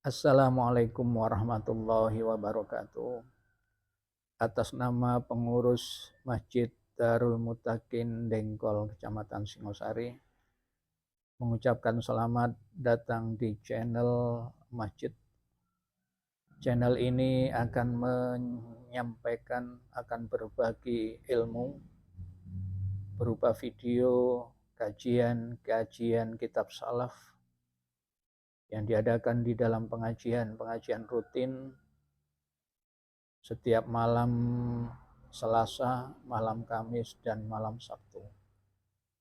Assalamualaikum warahmatullahi wabarakatuh. Atas nama pengurus Masjid Darul Mutakin Dengkol, Kecamatan Singosari, mengucapkan selamat datang di channel Masjid. Channel ini akan menyampaikan, akan berbagi ilmu berupa video kajian kitab salaf yang diadakan di dalam pengajian rutin setiap malam Selasa, malam Kamis, dan malam Sabtu.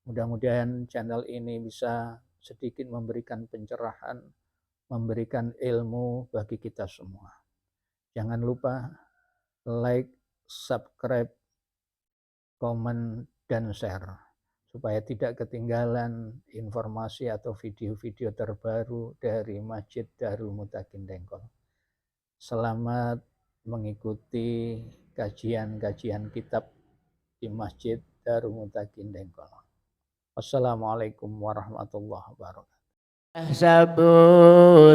Mudah-mudahan channel ini bisa sedikit memberikan pencerahan, memberikan ilmu bagi kita semua. Jangan lupa like, subscribe, komen, dan share supaya tidak ketinggalan informasi atau video-video terbaru dari Masjid Darul Mutakin Dengkol. Selamat mengikuti kajian kitab di Masjid Darul Mutakin Dengkol. Wassalamualaikum warahmatullahi wabarakatuh.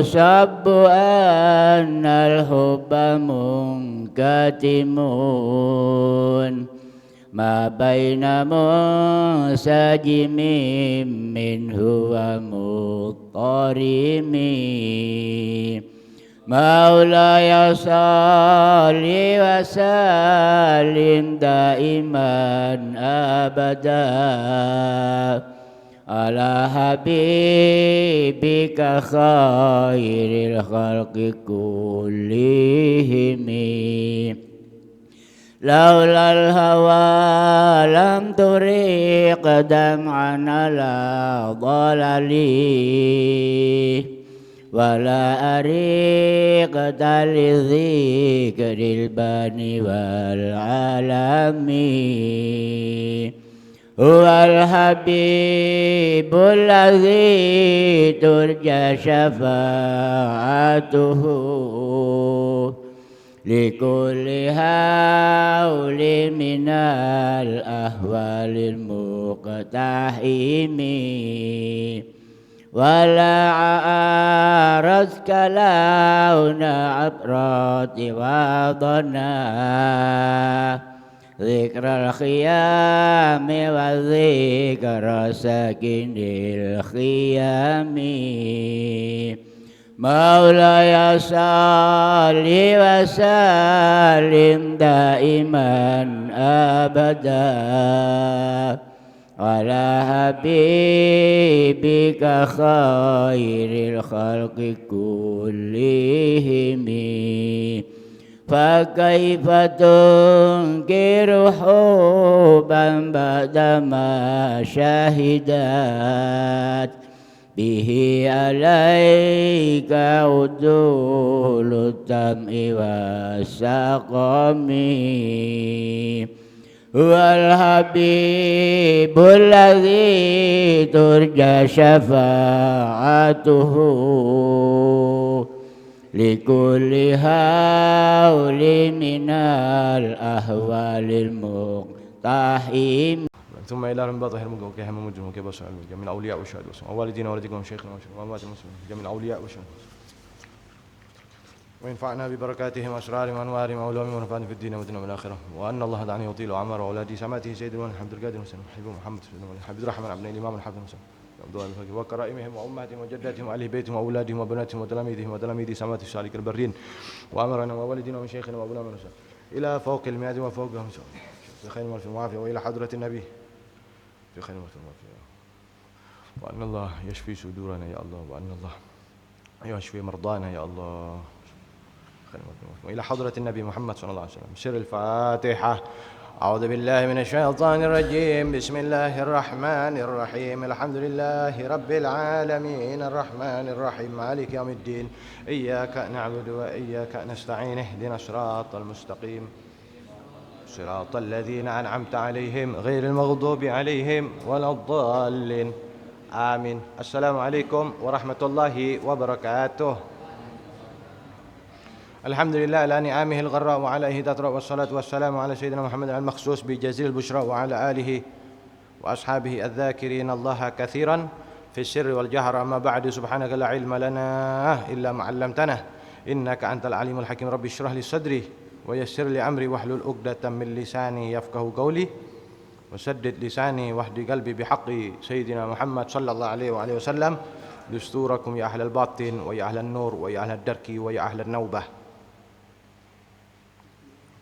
Sabu annal hubba munkatimun ma baina musajimin minhu wa muttarimi Maulaya salli wa sallim daiman abada ala habibika khairil khalqi kullihimi laulal hawa lam turiq dam'an ala dhalali wala ariqta lidhikril bani wal alami huwal habibul ladzi turja syafa'atuhu likulli hauli minal ahwalil muqtahimi wala a'arazka launa abrati wa dhanna Zikral khiyami wa zikra sakinil khiyami Maulaya salli wa sallim daiman abada ala habibika khairil khalqi kullihimi فكيف تنكر حبا بعدما شهدت به عليك عدول الطمع والسقم هو الحبيب الذي ترجى شفاعته likulli hauli minal ahwalil muqtahim ثم إلى رب ظاهر الملك وكهم مجرم وكبر سؤال من الأولياء والشهداء ووالدينا ووالديكم وشيخنا وأموات المسلمين من الأولياء والشهداء وينفعنا ببركاتهم وأسرارهم وأنوارهم وعلومهم ونفعنا في الدين والدنيا والآخرة وأن الله دعني يطيل عمر وأولادي سماته سيد الوالد عبد القادر المسلم حبيب محمد عبد الرحمن عبد الإمام الحافظ المسلم وكرائمهم وأمهاتهم وجداتهم وأهل بيتهم وأولادهم وبناتهم وتلاميذهم وتلاميذ سمات السالك البرين وأمرنا ووالدنا ومشايخنا وأبونا من إلى فوق المئة وفوقهم في خير والف وعافية وإلى حضرة النبي في خير والف وعافية وأن الله يشفي صدورنا يا الله وأن الله يشفي مرضانا يا الله وإلى حضرة النبي محمد صلى الله عليه وسلم سر الفاتحة أعوذ بالله من الشيطان الرجيم بسم الله الرحمن الرحيم الحمد لله رب العالمين الرحمن الرحيم مالك يوم الدين إياك نعبد وإياك نستعين اهدنا الصراط المستقيم صراط الذين أنعمت عليهم غير المغضوب عليهم ولا الضالين آمين. السلام عليكم ورحمة الله وبركاته. الحمد لله على نعمه الغراء وعليه تطرأ والصلاة والسلام على سيدنا محمد المخصوص بجزيل البشرى وعلى آله وأصحابه الذاكرين الله كثيرا في السر والجهر. أما بعد سبحانك لا علم لنا إلا ما علمتنا إنك أنت العليم الحكيم. رب اشرح لي صدري ويسر لي أمري واحلل عقدة من لساني يفقهوا قولي وسدد لساني واهد قلبي بحق سيدنا محمد صلى الله عليه وآله وسلم. دستوركم يا أهل الباطن ويا أهل النور ويا أهل الدرك ويا أهل النوبة.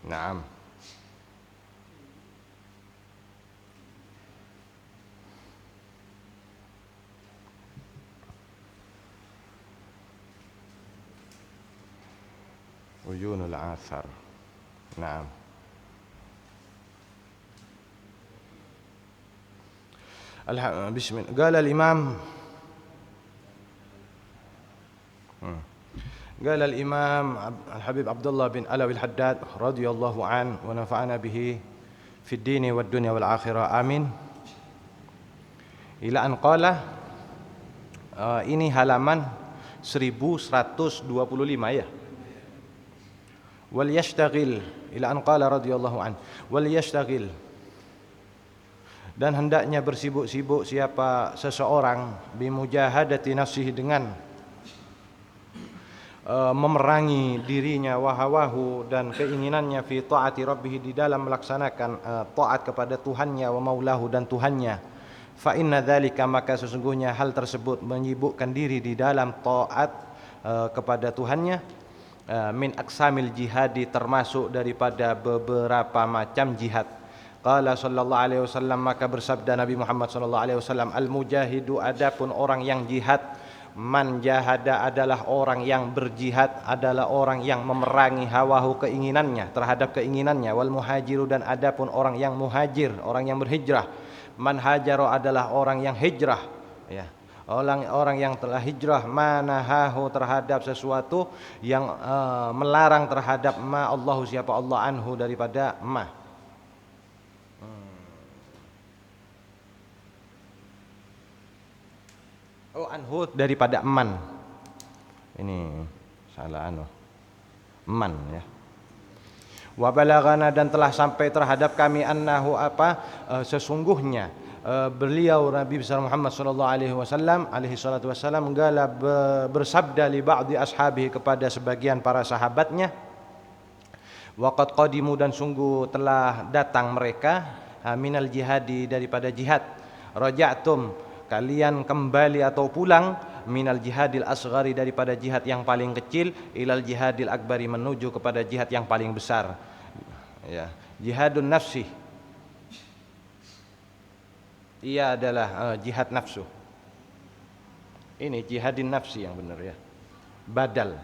نعم. عيون الآثار. نعم. بسم الله. قال الإمام الحبيب عبد الله بن علوي الحداد رضي الله عنه ونفعنا به في الدين والدنيا والآخرة آمين. Ila an qala, ini halaman 1125 ya. Wal yashtaghil, ila an qala radhiyallahu an, wal yashtaghil, dan hendaknya bersibuk-sibuk siapa seseorang bimujahadati nafsihi, dengan memerangi dirinya, wahawahu, dan keinginannya, fi taati rabbih, di dalam melaksanakan taat kepada Tuhannya, wa maulahu, dan Tuhannya. Fa inna dzalika, maka sesungguhnya hal tersebut menyibukkan diri di dalam taat kepada Tuhannya, min aqsamil jihadi, termasuk daripada beberapa macam jihad. Qala sallallahu alaihi wasallam, maka bersabda Nabi Muhammad sallallahu alaihi wasallam, al mujahidu, adapun orang yang jihad, man jahada, adalah orang yang berjihad, adalah orang yang memerangi hawahu, keinginannya, terhadap keinginannya. Wal muhajiru, dan adapun orang yang muhajir, orang yang berhijrah. Man hajaro, adalah orang yang hijrah, ya, orang yang telah hijrah, manahahu, terhadap sesuatu yang melarang terhadap ma Allahu, siapa Allah, anhu, daripada ma. Oh, anhu, daripada man. Ini salah man ya. Wa balagana, dan telah sampai terhadap kami, annahu, sesungguhnya beliau Nabi besar Muhammad sallallahu alaihi wasallam alaihi salatu wasallam gala bersabda li ba'di ashabihi, kepada sebagian para sahabatnya, waqad qadimu, dan sungguh telah datang mereka, minal jihadi, daripada jihad, raja'tum, kalian kembali atau pulang, minal jihadil asghari, daripada jihad yang paling kecil, ilal jihadil akbari, menuju kepada jihad yang paling besar, ya. Jihadun nafsi, ia adalah jihad nafsu. Ini jihadin nafsi yang benar ya, badal.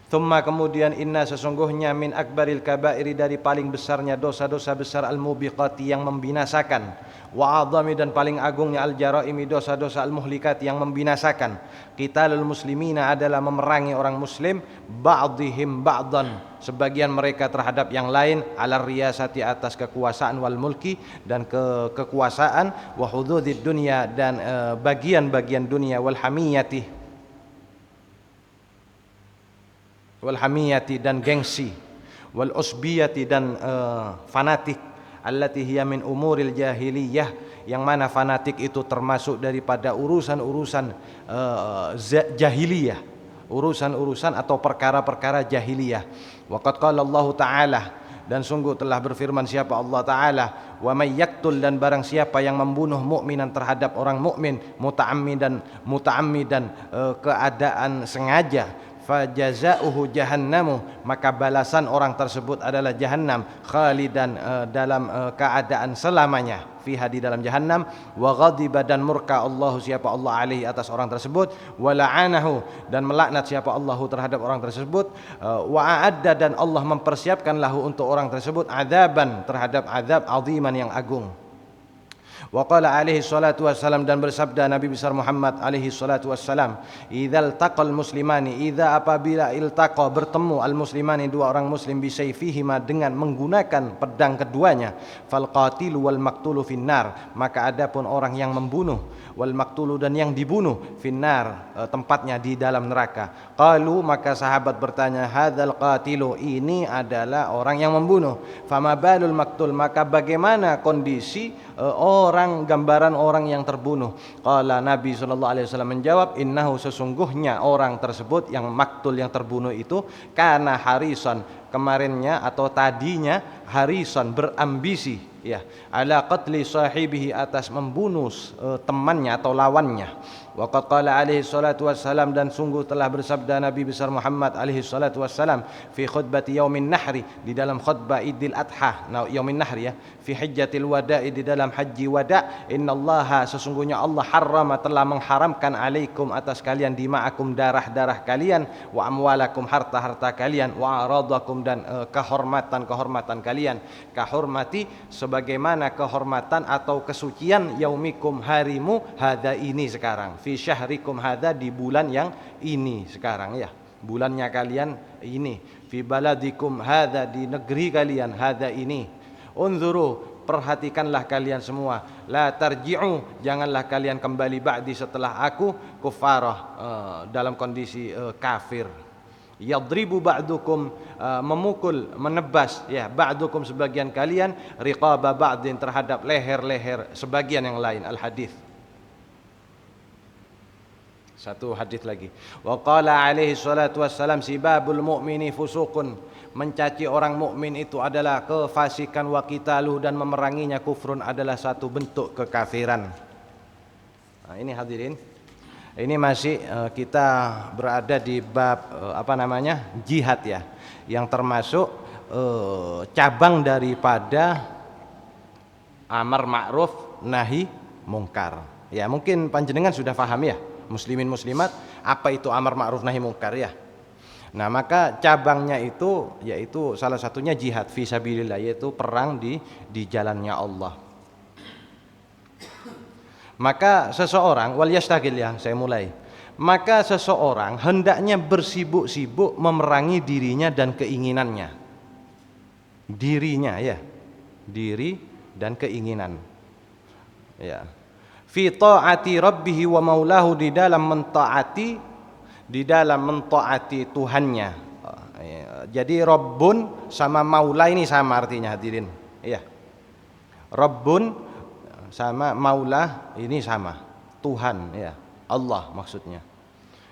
Thumma, kemudian, inna, sesungguhnya, min akbaril kabairi, dari paling besarnya dosa-dosa besar, al mubiqati, yang membinasakan, wa adhami, dan paling agungnya, al jaraimi, dosa-dosa al muhlikati, yang membinasakan. Qitalul muslimina, adalah memerangi orang muslim, ba'dihim ba'dan, sebagian mereka terhadap yang lain, ala riyasati, atas kekuasaan, wal mulki, dan kekuasaan, wa hududid dunya, dan bagian-bagian dunia, wal hamiyati, dan gengsi, wal usbiyati, dan fanatik, allati hiya min umuril jahiliyah, yang mana fanatik itu termasuk daripada urusan-urusan jahiliyah, urusan-urusan atau perkara-perkara jahiliyah. Waqad qala Allah Ta'ala, dan sungguh telah berfirman siapa Allah Ta'ala, wa may yaktul, dan barang siapa yang membunuh mukminan, terhadap orang mukmin, muta'ammidan, keadaan sengaja, fajazauhu jahannamu, maka balasan orang tersebut adalah jahannam, khalidan, dalam keadaan selamanya, fiha, di dalam jahannam. Wa ghadiba, dan murka Allah, siapa Allah, alaihi, atas orang tersebut. Wa la'anahu, dan melaknat siapa Allah terhadap orang tersebut. Wa a'adda, dan Allah mempersiapkan lahu, untuk orang tersebut, adzaban, terhadap azab, aziman, yang agung. Wa qala alaihi salatu wassalam, dan bersabda Nabi besar Muhammad alaihi salatu wassalam, idzal taqal muslimani, idza, apabila iltaqa, bertemu, al muslimani, dua orang muslim, bisayfihima, dengan menggunakan pedang keduanya, fal qatilu wal maqtulu finnar, maka adapun orang yang membunuh, wal maqtulu, dan yang dibunuh, finnar, tempatnya di dalam neraka. Qalu, maka sahabat bertanya, hadzal qatilu, ini adalah orang yang membunuh, fama balul maqtul, maka bagaimana kondisi orang gambaran orang yang terbunuh. Qala Nabi SAW menjawab, innahu sesungguhnya orang tersebut yang maktul, yang terbunuh itu, kana harisan, kemarinnya atau tadinya harisan, berambisi, ya, ala qatli sahibihi, atas membunuh temannya atau lawannya. Wa qad qala alaihi salatu wassalam, dan sungguh telah bersabda Nabi besar Muhammad alaihi salatu wassalam, fi khutbati yaumin nahri, di dalam khutbah Idul Adha, yaumin nahri, ya, fi hajjatil wada'i, di dalam haji wada', innallaha, sesungguhnya Allah, harrama, telah mengharamkan, alaikum, atas kalian, dima'akum, darah-darah kalian, wa amwalakum, harta-harta kalian, wa aradakum, dan kehormatan kalian, kahormati, sebagaimana kehormatan atau kesucian, yaumikum, harimu, hadza, ini sekarang, fi syahrikum hadza, di bulan yang ini sekarang, ya, bulannya kalian ini, fi baladikum hadza, di negeri kalian, hadza, ini, unzuru, perhatikanlah kalian semua, la tarji'u, janganlah kalian kembali ba'di, setelah aku, kufarah, dalam kondisi kafir. Yadribu ba'dukum, memukul, menebas, ya, ba'dukum, sebagian kalian, riqaba ba'din, terhadap leher-leher sebagian yang lain. Al-hadis. Satu hadis lagi. Wa qala alaihi salatu wassalam, sibabul mu'mini fusuqun, mencaci orang mukmin itu adalah kefasikan, wa qitaluhu, dan memeranginya, kufrun, adalah satu bentuk kekafiran. Nah, ini hadirin, ini masih kita berada di bab jihad, ya, yang termasuk cabang daripada amar ma'ruf nahi mungkar. Ya, mungkin panjenengan sudah paham, ya, muslimin muslimat, apa itu amar ma'ruf nahi mungkar, ya. Nah, maka cabangnya itu yaitu salah satunya jihad fi sabilillah, yaitu perang di jalannya Allah. Maka seseorang, wal yastagil, ya, saya mulai. Maka seseorang hendaknya bersibuk-sibuk memerangi dirinya dan keinginannya. Dirinya, ya. Diri dan keinginan. Ya. Fi ta'ati rabbihi wa maulahu, di dalam mentaati Tuhannya. Jadi Rabbun sama Maula ini sama artinya, hadirin. Iya. Rabbun sama Maula ini sama, Tuhan, ya, Allah maksudnya.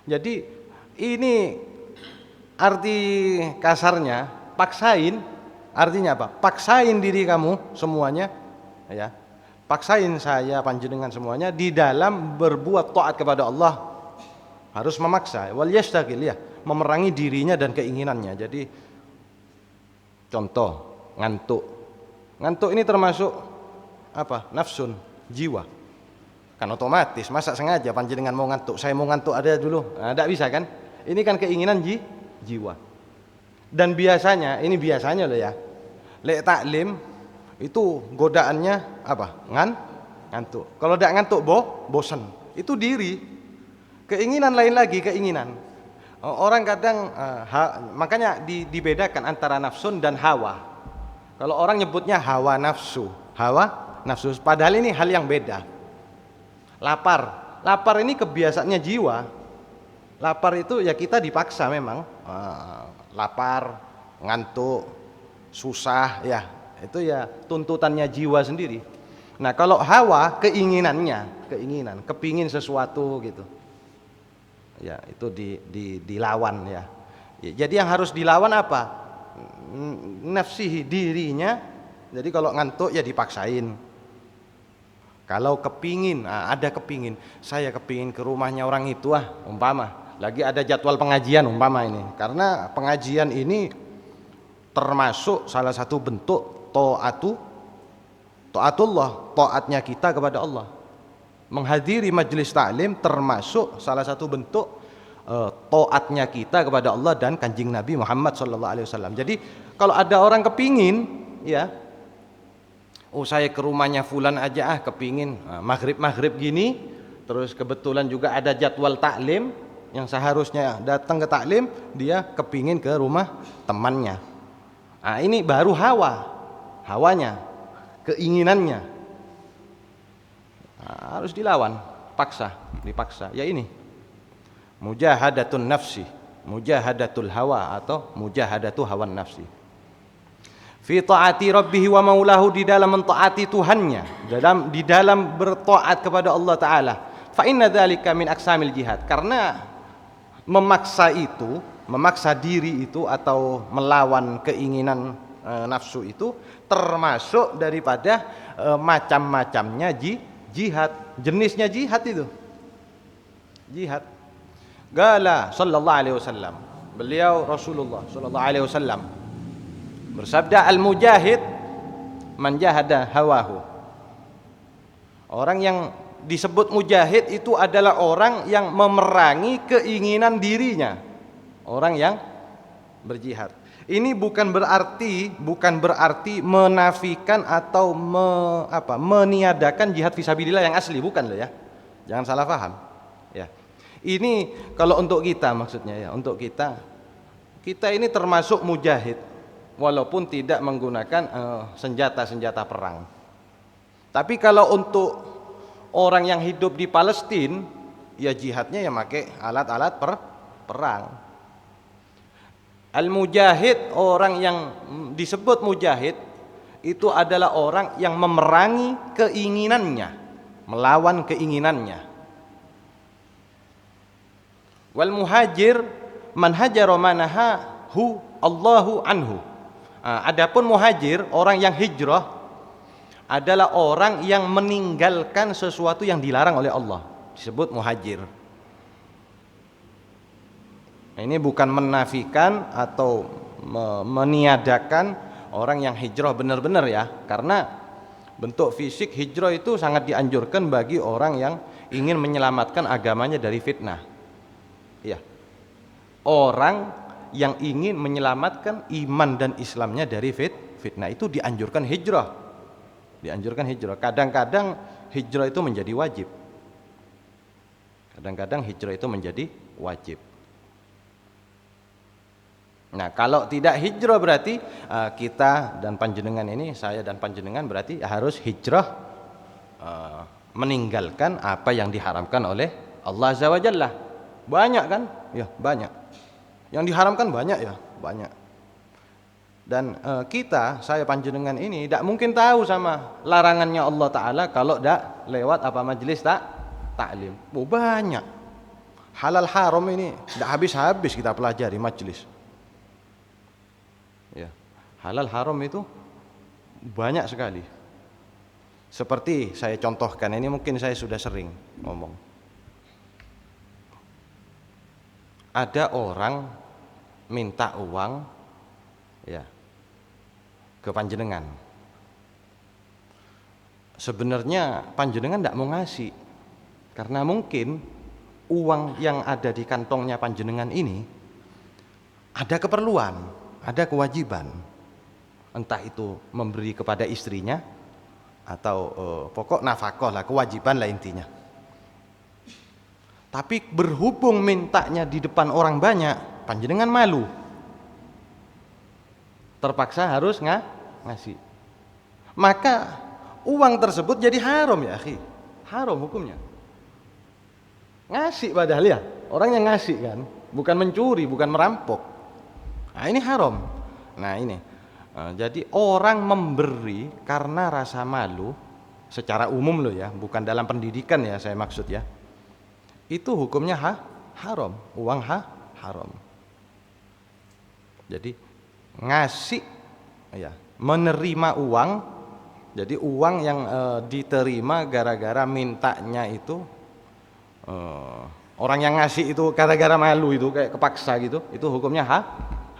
Jadi ini arti kasarnya, paksain, artinya apa? Paksain diri kamu semuanya, ya. Paksain saya panjenengan semuanya di dalam berbuat taat kepada Allah, harus memaksa. Wal yastagil, ya, memerangi dirinya dan keinginannya. Jadi contoh, ngantuk ini termasuk apa? Nafsun, jiwa. Kan otomatis, masa sengaja panjenengan mau ngantuk, saya mau ngantuk ada dulu. Nah, tidak bisa kan? Ini kan keinginan jiwa. Dan biasanya, ini biasanya loh, ya, lek taklim itu godaannya apa? Ngantuk. Kalau tidak ngantuk bosan. Itu diri. Keinginan lain lagi, keinginan. Orang kadang makanya dibedakan antara nafsun dan hawa. Kalau orang nyebutnya hawa nafsu, padahal ini hal yang beda. Lapar ini kebiasaannya jiwa. Lapar itu ya kita dipaksa memang. Lapar, ngantuk, susah, ya. Itu ya tuntutannya jiwa sendiri. Nah, kalau hawa, keinginan, kepingin sesuatu gitu. Ya, itu dilawan, ya. Jadi yang harus dilawan apa? Nafsihi, dirinya. Jadi kalau ngantuk ya dipaksain. Kalau kepingin, ada kepingin, saya kepingin ke rumahnya orang itu, umpama lagi ada jadwal pengajian umpama ini. Karena pengajian ini termasuk salah satu bentuk taatullah, taatnya kita kepada Allah. Menghadiri majelis taklim termasuk salah satu bentuk taatnya kita kepada Allah dan Kanjeng Nabi Muhammad SAW. Jadi kalau ada orang kepingin, ya, saya ke rumahnya fulan aja kepingin maghrib gini, terus kebetulan juga ada jadwal taklim yang seharusnya datang ke taklim, dia kepingin ke rumah temannya. Nah, ini baru hawanya, keinginannya. Harus dilawan, dipaksa. Ya ini mujahadatul hawa atau mujahadatu hawan nafsi. fi taati rabbih wa maulahu, di dalam mentaati Tuhannya, di dalam bertaat kepada Allah taala. Fa inna dzalika min aqsamil jihad, karena memaksa diri itu atau melawan keinginan nafsu itu termasuk daripada macam-macamnya jihad, jenisnya jihad itu. Jihad. Qala sallallahu alaihi wasallam, beliau Rasulullah sallallahu alaihi wasallam bersabda, al-mujahid man jahada hawahu. Orang yang disebut mujahid itu adalah orang yang memerangi keinginan dirinya, orang yang berjihad. Ini bukan berarti menafikan atau meniadakan jihad fisabilillah yang asli, bukan loh ya. Jangan salah paham. Ya. Ini kalau untuk kita maksudnya ya, untuk kita ini termasuk mujahid walaupun tidak menggunakan senjata-senjata perang. Tapi kalau untuk orang yang hidup di Palestina, ya jihadnya ya pakai alat-alat perang. Al-mujahid, orang yang disebut mujahid itu adalah orang yang memerangi keinginannya, melawan keinginannya. Wal muhajir man hajara manahahu Allahu anhu. Adapun muhajir, orang yang hijrah, adalah orang yang meninggalkan sesuatu yang dilarang oleh Allah, disebut muhajir. Ini bukan menafikan atau meniadakan orang yang hijrah benar-benar ya, karena bentuk fisik hijrah itu sangat dianjurkan bagi orang yang ingin menyelamatkan agamanya dari fitnah. Ya, orang yang ingin menyelamatkan iman dan Islamnya dari fitnah itu dianjurkan hijrah. Dianjurkan hijrah. Kadang-kadang hijrah itu menjadi wajib. Kadang-kadang hijrah itu menjadi wajib. Nah, kalau tidak hijrah berarti kita dan panjenengan ini, saya dan panjenengan berarti harus hijrah, meninggalkan apa yang diharamkan oleh Allah Azza wa Jalla. Banyak kan? Ya, banyak. Yang diharamkan banyak ya, banyak. Dan saya panjenengan ini tidak mungkin tahu sama larangannya Allah Ta'ala kalau tidak lewat majelis taklim. Banyak. Halal haram ini tidak habis-habis kita pelajari majelis. Ya, halal haram itu banyak sekali. Seperti saya contohkan, ini mungkin saya sudah sering ngomong. Ada orang minta uang ya ke panjenengan. Sebenarnya panjenengan tidak mau ngasih, karena mungkin uang yang ada di kantongnya panjenengan ini ada keperluan, ada kewajiban, entah itu memberi kepada istrinya atau pokok nafkah lah, kewajiban lah intinya. Tapi berhubung mintanya di depan orang banyak, panjenengan malu, terpaksa harus ngasih. Maka uang tersebut jadi haram ya akhi, haram hukumnya. Ngasih padahal ya, orang yang ngasih kan, bukan mencuri, bukan merampok. Nah ini haram. Nah ini, jadi orang memberi karena rasa malu, secara umum loh ya, bukan dalam pendidikan ya saya maksud ya. Itu hukumnya haram, uang haram. Jadi ngasih ya, menerima uang, jadi uang yang diterima gara-gara mintanya itu orang yang ngasih itu gara-gara malu, itu kayak kepaksa gitu, itu hukumnya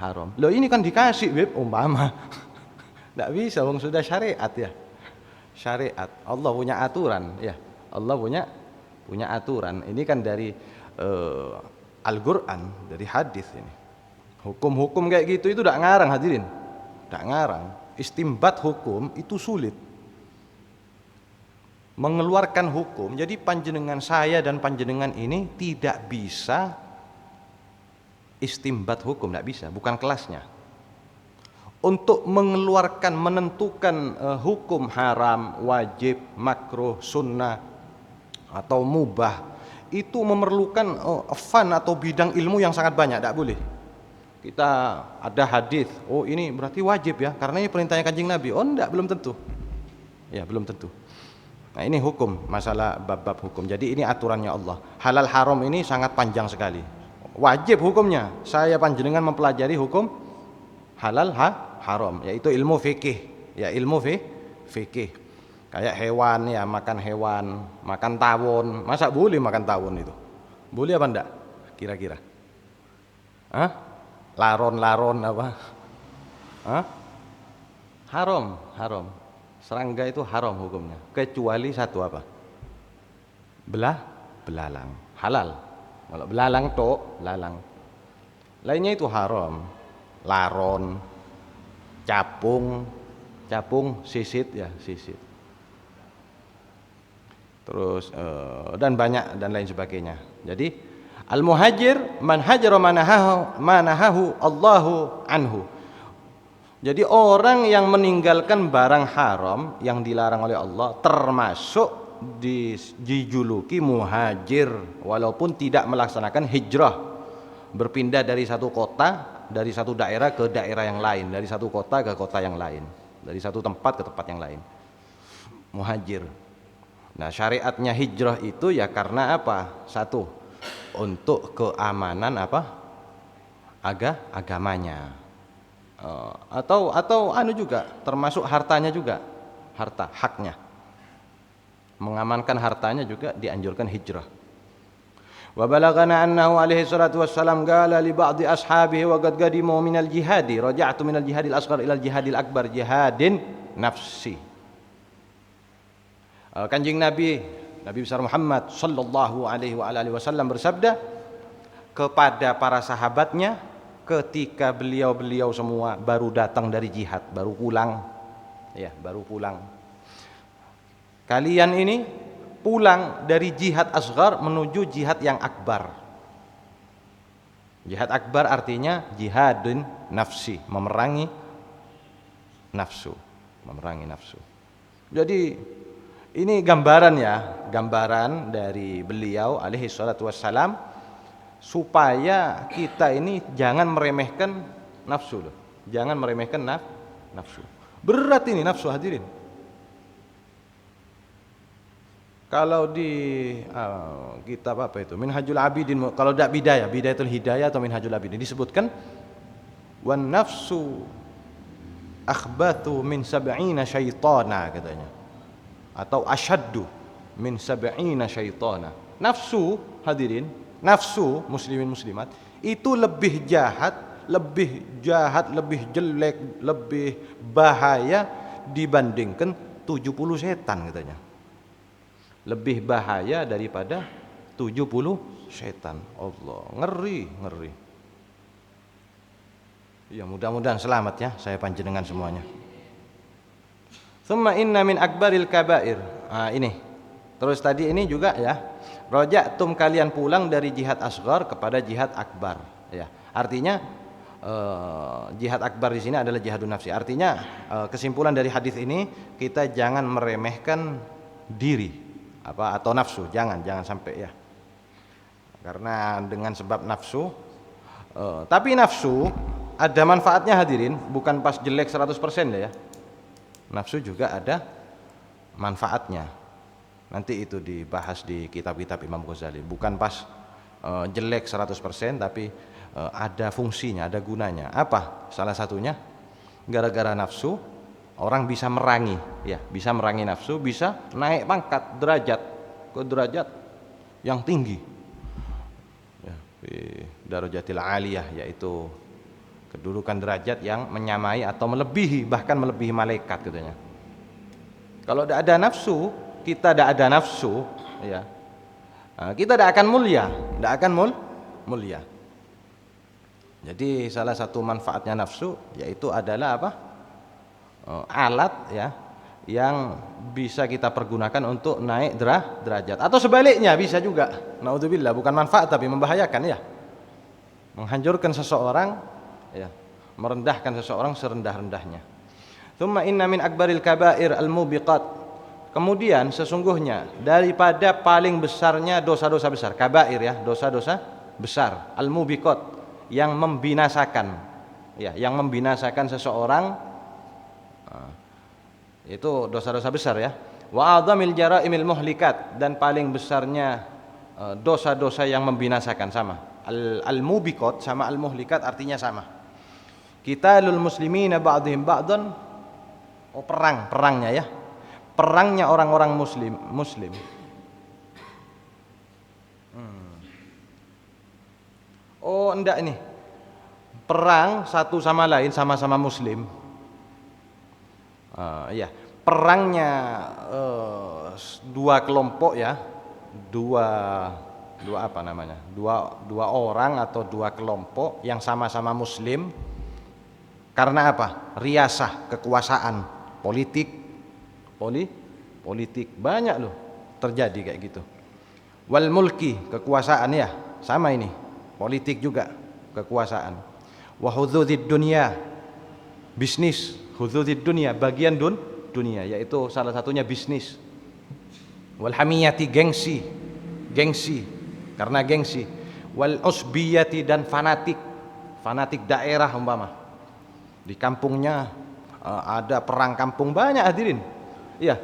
haram. Loh ini kan dikasih Beb, umpama tidak bisa, wong sudah syariat ya, syariat Allah punya aturan ya, Allah punya aturan. Ini kan dari Al-Quran, dari hadis ini. Hukum-hukum kayak gitu itu tidak ngarang hadirin, tidak ngarang. Istimbat hukum itu sulit, mengeluarkan hukum. Jadi panjenengan saya dan panjenengan ini tidak bisa istimbat hukum, tidak bisa, bukan kelasnya. Untuk mengeluarkan, menentukan hukum haram, wajib, makruh, sunnah atau mubah, itu memerlukan fan atau bidang ilmu yang sangat banyak, tidak boleh. kita ada hadis, oh ini berarti wajib ya, karena ini perintahnya Kanjeng Nabi. Oh enggak, belum tentu. Ya, belum tentu. Nah, ini hukum, masalah bab-bab hukum. Jadi ini aturannya Allah. Halal haram ini sangat panjang sekali. Wajib hukumnya. Saya panjenengan mempelajari hukum halal haram, yaitu ilmu fikih. Ya, ilmu fikih. Kayak hewan ya, makan hewan, makan tawon. Masa boleh makan tawon itu? Boleh apa enggak? Kira-kira? Hah? Laron apa? Hah? Haram. Serangga itu haram hukumnya. Kecuali satu apa? Belalang. Halal. Kalau belalang lalang. Lainnya itu haram. Laron, capung, sisit ya, sisit. Terus dan banyak dan lain sebagainya. Jadi al-muhajir man hajara manahahu Allahu anhu. Jadi orang yang meninggalkan barang haram yang dilarang oleh Allah termasuk dijuluki muhajir walaupun tidak melaksanakan hijrah, berpindah dari satu kota, dari satu daerah ke daerah yang lain, dari satu kota ke kota yang lain, dari satu tempat ke tempat yang lain. Muhajir. Nah, syariatnya hijrah itu ya karena apa? Satu, untuk keamanan apa? Agamanya. Atau anu juga, termasuk hartanya juga. Harta, haknya. Mengamankan hartanya juga dianjurkan hijrah. Wa balagana annahu alaihi salatu wassalam qala li ba'di ashabihi wa qad qadimu minal jihadi raja'tu minal jihadil asghar ilal jihadil akbar jihadin nafsi. Kanjeng Nabi besar Muhammad sallallahu alaihi wa alihi wasallam bersabda kepada para sahabatnya ketika beliau semua baru datang dari jihad, baru pulang. Kalian ini pulang dari jihad asghar menuju jihad yang akbar. Jihad akbar artinya jihadun nafsi, memerangi nafsu. Jadi ini gambaran dari beliau alaihi salatu wassalam supaya kita ini jangan meremehkan nafsu loh. Jangan meremehkan nafsu. Berat ini nafsu hadirin. Kalau di kitab apa itu? Minhajul Abidin, kalau tidak Bidayatul Hidayah atau Minhajul Abidin disebutkan wan nafsu akhbathu min sab'ina syaitana katanya. Atau asyaddu min sab'ina syaitana. Nafsu hadirin, nafsu muslimin muslimat itu lebih jahat, lebih jelek, lebih bahaya dibandingkan 70 setan katanya. Lebih bahaya daripada 70 setan. Allah, ngeri. Ya mudah-mudahan selamat ya saya panjenengan semuanya. Tsumma inna min akbaril kabair. Ini. Terus tadi ini juga ya. Raja'tum kalian pulang dari jihad asghar kepada jihad akbar ya. Artinya jihad akbar di sini adalah jihadun nafsi. Artinya kesimpulan dari hadis ini kita jangan meremehkan diri atau nafsu. Jangan sampai ya. Karena dengan sebab nafsu tapi nafsu ada manfaatnya hadirin, bukan pas jelek 100% ya. Nafsu juga ada manfaatnya. Nanti itu dibahas di kitab-kitab Imam Ghazali. Bukan pas jelek 100% tapi ada fungsinya, ada gunanya. Apa? Salah satunya gara-gara nafsu orang bisa merangi, ya, bisa merangi nafsu, bisa naik pangkat derajat ke derajat yang tinggi. Ya, darajatil aliyah, yaitu kedudukan derajat yang menyamai atau melebihi, bahkan melebihi malaikat katanya. Kalau tidak ada nafsu, kita tidak ada nafsu, ya, kita tidak akan mulia, Jadi salah satu manfaatnya nafsu yaitu adalah apa? Alat ya yang bisa kita pergunakan untuk naik derajat. Atau sebaliknya bisa juga. Naudzubillah, bukan manfaat tapi membahayakan ya. Menghancurkan seseorang ya, merendahkan seseorang serendah-rendahnya. Tsumma inna min akbaril kabair al-mubiqat. Kemudian sesungguhnya daripada paling besarnya dosa-dosa besar, kabair ya, dosa-dosa besar, al-mubiqat, yang membinasakan, ya, yang membinasakan seseorang, itu dosa-dosa besar ya. Wa adzamil jaraimil muhlikat, dan paling besarnya dosa-dosa yang membinasakan. Sama, al-mubiqat sama al-muhlikat artinya sama. Qitalul muslimina ba'dihim ba'dan, perangnya ya, perangnya orang-orang muslim. Oh enggak, ini perang satu sama lain, sama-sama muslim. Ya, perangnya dua kelompok ya, dua apa namanya, dua orang atau dua kelompok yang sama-sama muslim. Karena apa? Riasah, kekuasaan, politik banyak loh terjadi kayak gitu. Wal mulki, kekuasaan ya, sama ini, politik juga, kekuasaan. Wa hudzudzid dunya, bisnis, hudzudzid dunya, bagian dunia, yaitu salah satunya bisnis. Wal hamiyati, gengsi, karena gengsi. Wal usbiyati, dan fanatik daerah umpama. Di kampungnya ada perang kampung, banyak hadirin. Iya,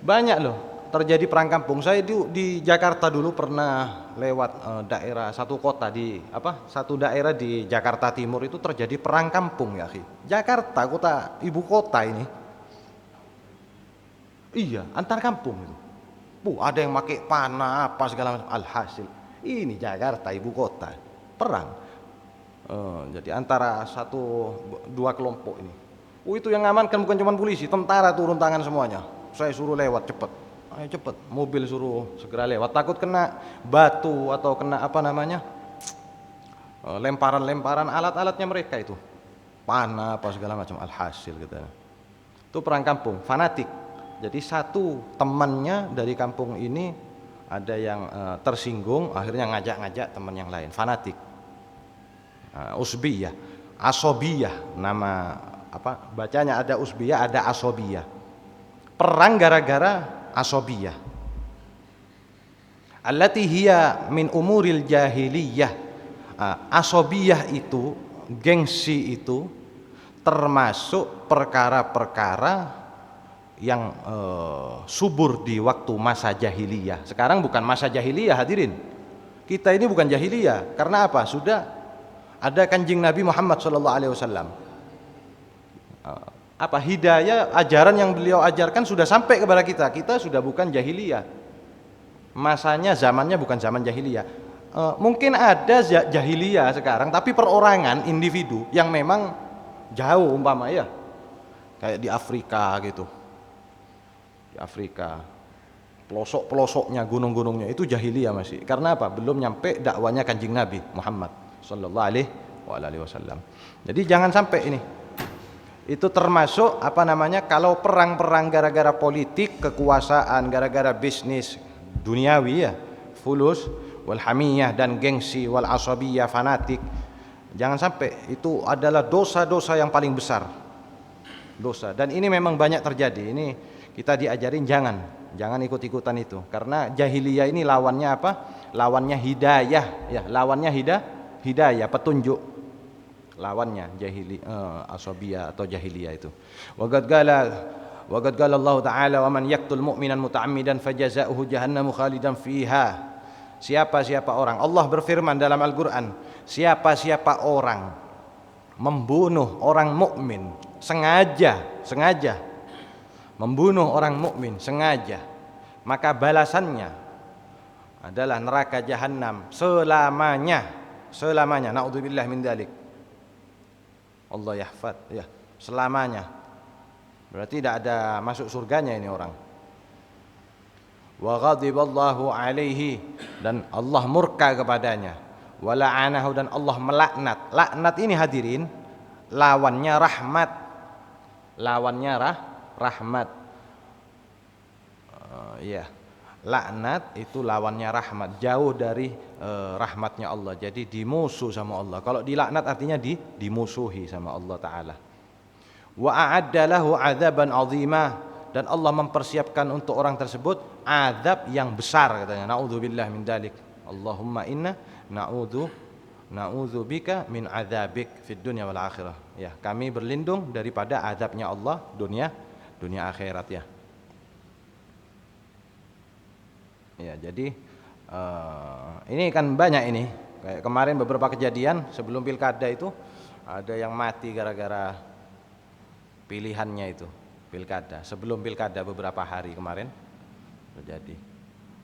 banyak loh terjadi perang kampung. Saya di Jakarta dulu pernah lewat daerah satu kota satu daerah di Jakarta Timur itu terjadi perang kampung ya, akhi. Jakarta, kota ibu kota ini. Iya, antar kampung itu. Ada yang pakai panah apa segala macam. Alhasil ini Jakarta ibu kota, perang. Jadi antara dua kelompok ini. Itu yang ngamankan bukan cuma polisi, tentara turun tangan semuanya. Saya suruh lewat cepet, ayo cepet, mobil suruh segera lewat, takut kena batu atau kena apa namanya, lemparan alat-alatnya mereka itu, panah apa segala macam. Alhasil gitu. Itu perang kampung, fanatik. Jadi satu temannya dari kampung ini ada yang tersinggung, akhirnya ngajak teman yang lain, fanatik. Usbiyah, asobiyah, nama apa bacanya, ada usbiyah, ada asobiyah. Perang gara-gara asobiyah. Allati hiya min umuril jahiliyah. Asobiyah itu, gengsi itu termasuk perkara-perkara yang subur di waktu masa jahiliyah. Sekarang bukan masa jahiliyah hadirin. Kita ini bukan jahiliyah. Karena apa? Sudah ada Kanjeng Nabi Muhammad SAW. Hidayah, ajaran yang beliau ajarkan sudah sampai kepada kita. Kita sudah bukan jahiliyah. Masanya, zamannya bukan zaman jahiliyah. Mungkin ada jahiliyah sekarang, tapi perorangan, individu yang memang jauh umpama ya, kayak di Afrika gitu. Di Afrika, pelosok-pelosoknya, gunung-gunungnya itu jahiliyah masih. Karena apa? Belum nyampe dakwanya Kanjeng Nabi Muhammad sallallahu alaihi wasallam. Jadi jangan sampai ini. Itu termasuk apa namanya, kalau perang-perang gara-gara politik, kekuasaan, gara-gara bisnis duniawi ya, fulus, wal hamiyah, dan gengsi, wal asabiyah, fanatik. Jangan sampai, itu adalah dosa-dosa yang paling besar. Dosa, dan ini memang banyak terjadi. Ini kita diajarin jangan ikut-ikutan itu. Karena jahiliyah ini lawannya apa? Lawannya hidayah ya, lawannya hidayah, petunjuk. Lawannya asabiyah atau jahiliyah itu. Wa qad qala Allah Ta'ala, wa man yaqtul mu'minan muta'ammidan fajaza'uhu jahannamu khalidan fiha. Siapa orang, Allah berfirman dalam Al-Qur'an, siapa orang membunuh orang mukmin sengaja membunuh orang mukmin sengaja, maka balasannya adalah neraka jahanam selamanya. Naudzubillah min dzalik. Allah yahfad ya, selamanya. Berarti tidak ada masuk surganya ini orang. Wa ghadiballahu alaihi, dan Allah murka kepadanya. Wa la'anahu, dan Allah melaknat. Laknat ini hadirin lawannya rahmat. Rahmat. Ya. Laknat itu lawannya rahmat, jauh dari rahmatnya Allah. Jadi dimusuh sama Allah. Kalau dilaknat artinya dimusuhi sama Allah Ta'ala. Wa a'adda lahu 'adzaban 'azima, dan Allah mempersiapkan untuk orang tersebut azab yang besar katanya. Naudzubillah min dzalik. Allahumma inna Na'udzubika min adzabik fid dunya wal akhirah. Ya, kami berlindung daripada azabnya Allah dunia akhirat ya. Ya, jadi ini kan banyak ini. Kayak kemarin beberapa kejadian sebelum pilkada itu ada yang mati gara-gara pilihannya itu, pilkada. Sebelum pilkada beberapa hari kemarin terjadi.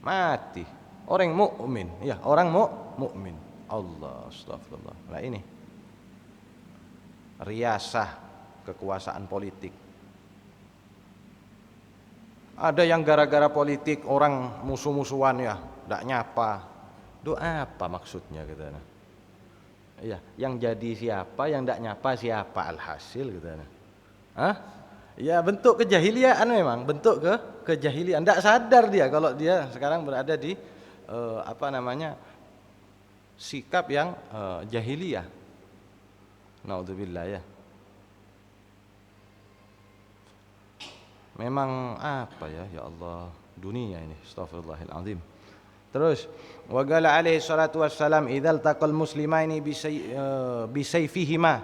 Mati orang mukmin, ya, orang mukmin. Allah, astagfirullah. Nah ini riasah kekuasaan politik. Ada yang gara-gara politik orang musuh-musuhan ya, ndak nyapa. Doa apa maksudnya gitu nah. Iya, yang jadi siapa, yang ndak nyapa siapa alhasil gitu nah. Hah? Ya bentuk kejahiliaan memang, bentuk kejahiliaan. Ndak sadar dia kalau dia sekarang berada di sikap yang jahiliyah. Naudzubillah ya. Memang apa ya Allah, dunia ini, astagfirullahal azim. Terus wa qala alaihi salatu wassalam idzal taqal muslimaini bisayfihima,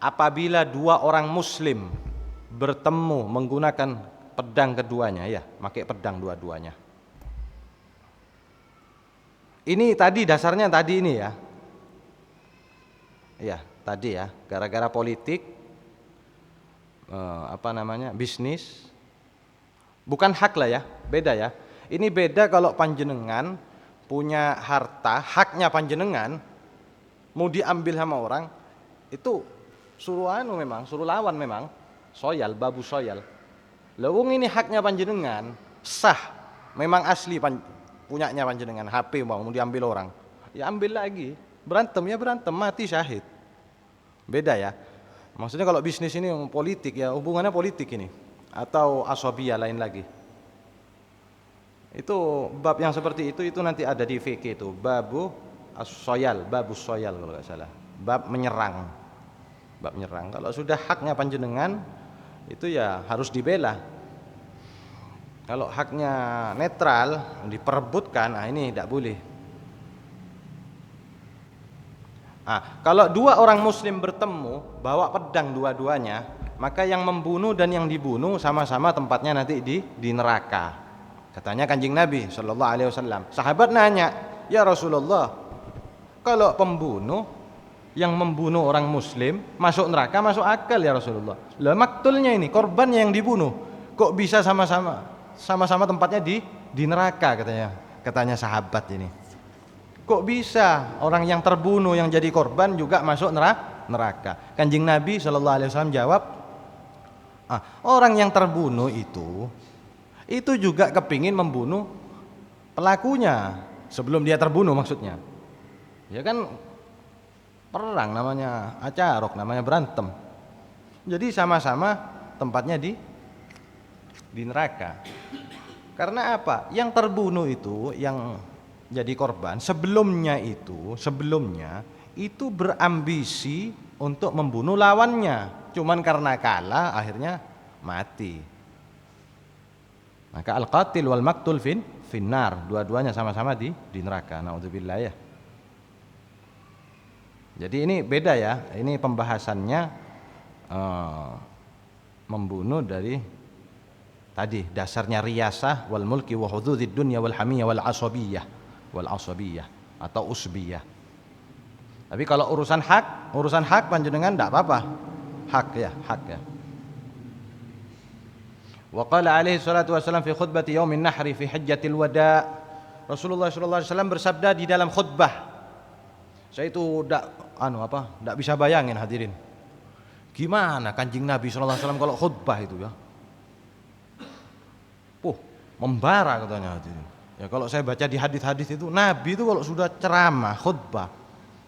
apabila dua orang muslim bertemu menggunakan pedang keduanya ya, pakai pedang dua-duanya. Ini tadi dasarnya tadi ini ya. Ya, tadi ya, gara-gara politik bisnis. Bukan hak lah ya, beda ya. Ini beda kalau panjenengan punya harta, haknya panjenengan mau diambil sama orang, itu suruh lawan memang, soyal, babu soyal. Lawung ini haknya panjenengan, sah, memang asli punyanya panjenengan, HP mau diambil orang, ya ambil lagi, berantem, mati syahid. Beda ya. Maksudnya kalau bisnis ini politik ya, hubungannya politik ini, atau asabiyah lain lagi. Itu bab yang seperti itu nanti ada di fikih itu, babu soyal kalau nggak salah, bab menyerang. Kalau sudah haknya panjenengan itu ya harus dibela. Kalau haknya netral diperebutkan, ini tidak boleh. Kalau dua orang muslim bertemu bawa pedang dua-duanya, maka yang membunuh dan yang dibunuh sama-sama tempatnya nanti di neraka. Katanya Kanjeng Nabi sallallahu alaihi wasallam. Sahabat nanya, "Ya Rasulullah, kalau pembunuh yang membunuh orang muslim masuk neraka, masuk akal ya Rasulullah. Lah maktulnya ini, korbannya yang dibunuh, kok bisa sama-sama tempatnya di neraka?" katanya sahabat ini. Kok bisa orang yang terbunuh yang jadi korban juga masuk neraka? Kanjeng Nabi sallallahu alaihi wasallam jawab, orang yang terbunuh itu juga kepingin membunuh pelakunya sebelum dia terbunuh maksudnya. Ya kan perang namanya acarok, namanya berantem. Jadi sama-sama tempatnya di neraka. Karena apa? Yang terbunuh itu, yang jadi korban sebelumnya itu berambisi untuk membunuh lawannya. Cuman karena kalah akhirnya mati. Maka al-qatil wal maktul finnar, dua-duanya sama-sama di neraka. Naudzubillah ya. Jadi ini beda ya. Ini pembahasannya membunuh dari tadi dasarnya riyasah wal mulki wa hududid dunya wal hamiyah wal asabiyah atau usbiyah. Tapi kalau urusan hak panjenengan enggak apa-apa. Hak ya. Wa qala alaihi salatu wasallam fi khutbati yaumin nahri fi hajjatil wada. Rasulullah sallallahu alaihi wasallam bersabda di dalam khutbah. Saya itu enggak bisa bayangin hadirin. Gimana Kanjeng Nabi sallallahu alaihi wasallam kalau khutbah itu ya? Membara katanya hadirin. Ya kalau saya baca di hadis-hadis itu, Nabi itu kalau sudah ceramah, khutbah,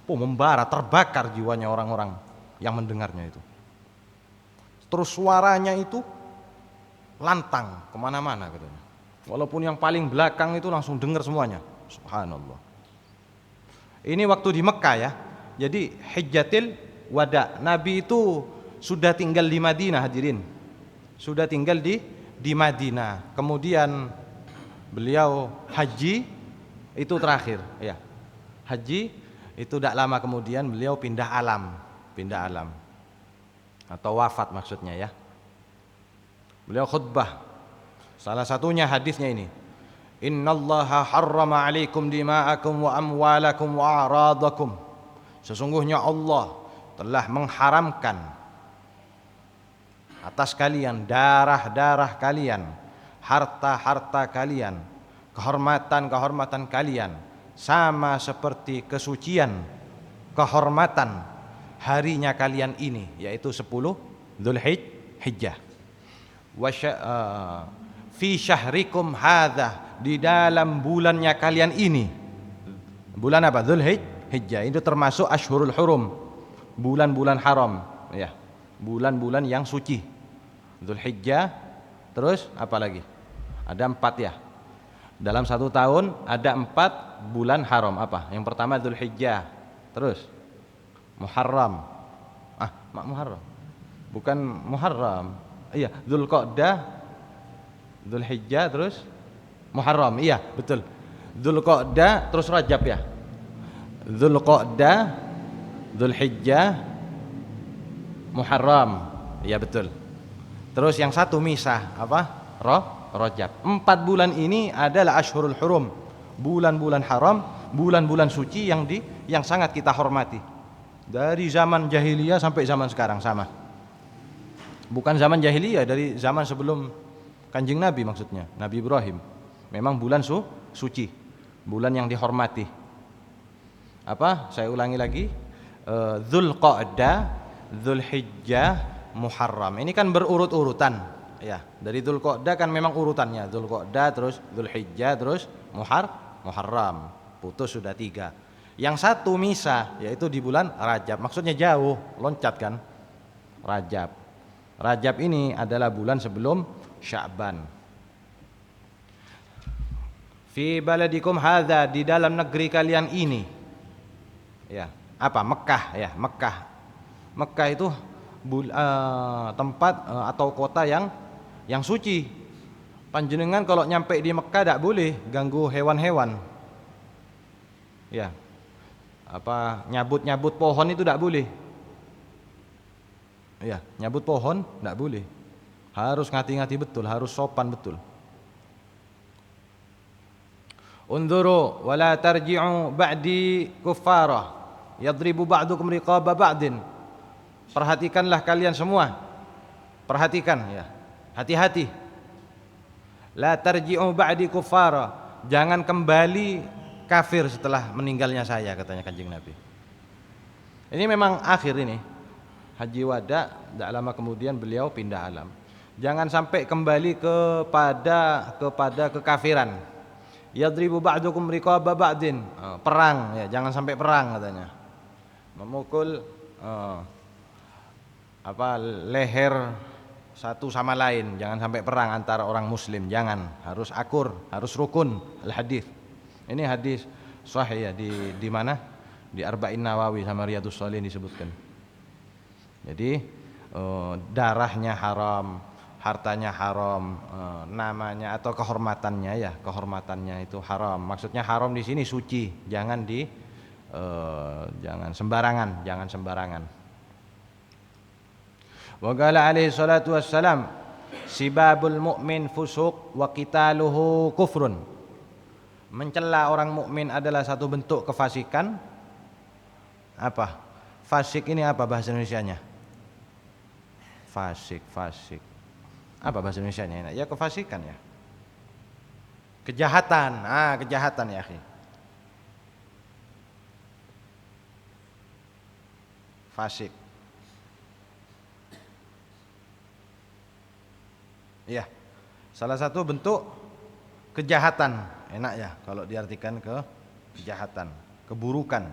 membara, terbakar jiwanya orang-orang yang mendengarnya itu. Terus suaranya itu lantang kemana-mana katanya. Walaupun yang paling belakang itu langsung dengar semuanya. Subhanallah. Ini waktu di Mekah ya. Jadi hijjatil wada. Nabi itu sudah tinggal di Madinah hadirin. Sudah tinggal di Madinah. Kemudian beliau haji itu terakhir ya. Haji Itu tidak lama kemudian beliau pindah alam atau wafat maksudnya ya. Beliau khutbah, salah satunya hadisnya ini, innallaha harrama alaikum dima'akum wa amwalakum wa a'radakum. Sesungguhnya Allah telah mengharamkan atas kalian darah-darah kalian, harta-harta kalian, kehormatan-kehormatan kalian, sama seperti kesucian kehormatan harinya kalian ini, yaitu 10 Dzulhijjah. Fi syahrikum hadza, di dalam bulannya kalian ini. Bulan apa? Dzulhijjah. Itu termasuk Ashhurul Hurum, bulan-bulan haram ya, bulan-bulan yang suci. Dzulhijjah, terus apa lagi? Ada 4 ya. Dalam 1 tahun ada 4 bulan haram. Apa? Yang pertama Dzulhijjah, terus Muharram. Muharram. Bukan Muharram. Iya, Dzulqa'dah, Dzulhijjah, terus Muharram. Iya, betul. Dzulqa'dah terus Rajab ya. Dzulqa'dah, Dzulhijjah, Muharram. Iya, betul. Terus yang satu misah apa? Rajab. 4 bulan ini adalah Ashhurul Hurum, bulan-bulan haram, bulan-bulan suci yang sangat kita hormati. Dari zaman jahiliyah sampai zaman sekarang sama. Bukan zaman jahiliyah, dari zaman sebelum Kanjeng Nabi maksudnya, Nabi Ibrahim. Memang bulan suci, bulan yang dihormati. Apa? Saya ulangi lagi. Dzulqa'dah, Dzulhijjah, Muharram. Ini kan berurut-urutan. Ya, dari Dzulqa'dah kan memang urutannya. Dzulqa'dah, terus Dzulhijjah, terus Muharram. Putus sudah 3. Yang satu misah, yaitu di bulan Rajab. Maksudnya jauh, loncat kan? Rajab. Rajab ini adalah bulan sebelum Sya'ban. Fi baladikum hadza, di dalam negeri kalian ini. Ya, apa? Mekah ya, Mekah. Mekah itu tempat atau kota yang suci. Panjenengan kalau nyampe di Mekah tidak boleh ganggu hewan-hewan. Ya. Apa, nyabut-nyabut pohon itu tidak boleh. Ya, nyabut pohon tidak boleh. Harus ngati-ngati betul, harus sopan betul. Unduru wala tarji'u ba'di kuffara yadribu ba'dukum riqaba ba'din. Perhatikanlah kalian semua. Perhatikan ya. Hati-hati. La tarji'u ba'di kuffara. Jangan kembali kafir setelah meninggalnya saya, katanya Kanjeng Nabi. Ini memang akhir ini. Haji Wada, tidak lama kemudian beliau pindah alam. Jangan sampai kembali kepada kekafiran. Yadribu ba'dukum riqaba ba'din. Perang ya, jangan sampai perang katanya. Memukul leher satu sama lain, jangan sampai perang antara orang muslim, jangan, harus akur, harus rukun. Al-hadis. Ini hadis sahih ya, di mana? Di Arba'in Nawawi sama Riyadhus Shalihin disebutkan. Jadi darahnya haram, hartanya haram, namanya atau kehormatannya ya, kehormatannya itu haram. Maksudnya haram di sini suci, jangan jangan sembarangan. Wa qala alaihi salatu wassalam, sibabul mu'min fusuq wa qitaluhu kufrun. Mencela orang mukmin adalah satu bentuk kefasikan. Apa? Fasik ini apa bahasa Indonesianya? Fasik. Apa bahasa Indonesianya? Ya kefasikan ya. Kejahatan. Kejahatan ya, akhi. Fasik. Ya. Salah satu bentuk kejahatan. Enak ya kalau diartikan kejahatan, keburukan.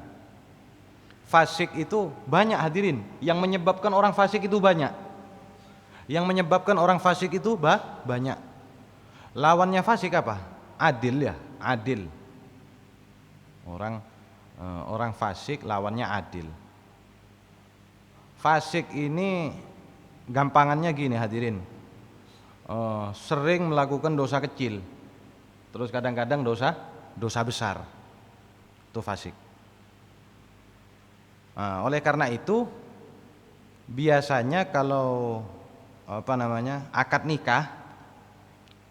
Fasik itu banyak hadirin. Yang menyebabkan orang fasik itu banyak. Yang menyebabkan orang fasik itu banyak. Lawannya fasik apa? Adil ya, adil. Orang fasik lawannya adil. Fasik ini gampangannya gini hadirin. Sering melakukan dosa kecil. Terus kadang-kadang dosa besar. Itu fasik. Nah, oleh karena itu biasanya kalau akad nikah,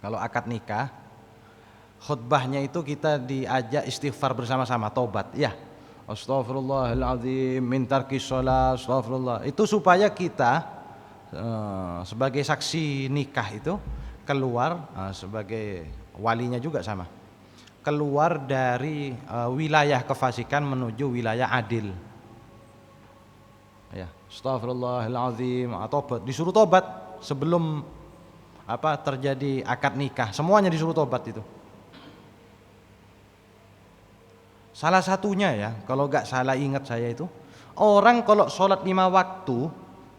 kalau akad nikah khutbahnya itu kita diajak istighfar bersama-sama, tobat ya. Astaghfirullahaladzim min tarkis shalah, astaghfirullah. Itu supaya kita sebagai saksi nikah itu keluar, sebagai walinya juga sama, keluar dari wilayah kefasikan menuju wilayah adil. Ya, astaghfirullahaladzim, tobat, disuruh tobat sebelum terjadi akad nikah, semuanya disuruh tobat itu. Salah satunya ya, kalau gak salah ingat saya itu, orang kalau sholat 5 waktu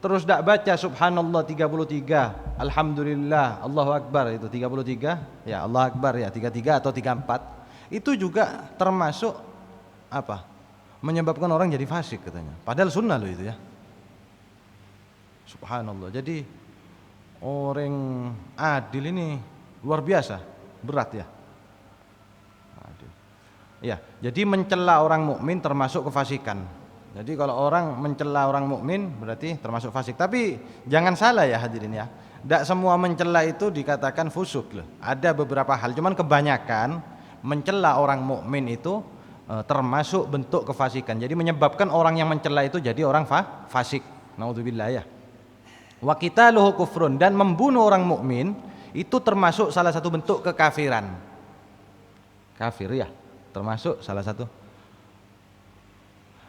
terus gak baca subhanallah 33, alhamdulillah, Allahu akbar itu 33, ya Allah akbar ya 33 atau 34, itu juga termasuk menyebabkan orang jadi fasik katanya. Padahal sunnah loh itu ya. Subhanallah. Jadi orang adil ini luar biasa, berat ya. Adil. Ya, jadi mencela orang mukmin termasuk kefasikan. Jadi kalau orang mencela orang mukmin berarti termasuk fasik. Tapi jangan salah ya hadirin ya. Tidak semua mencela itu dikatakan fusuk loh. Ada beberapa hal, cuman kebanyakan mencela orang mukmin itu termasuk bentuk kefasikan. Jadi menyebabkan orang yang mencela itu jadi orang fasik. Naudzubillah ya. Wa qitaluhu kufrun, dan membunuh orang mukmin itu termasuk salah satu bentuk kekafiran. Kafir ya, termasuk salah satu.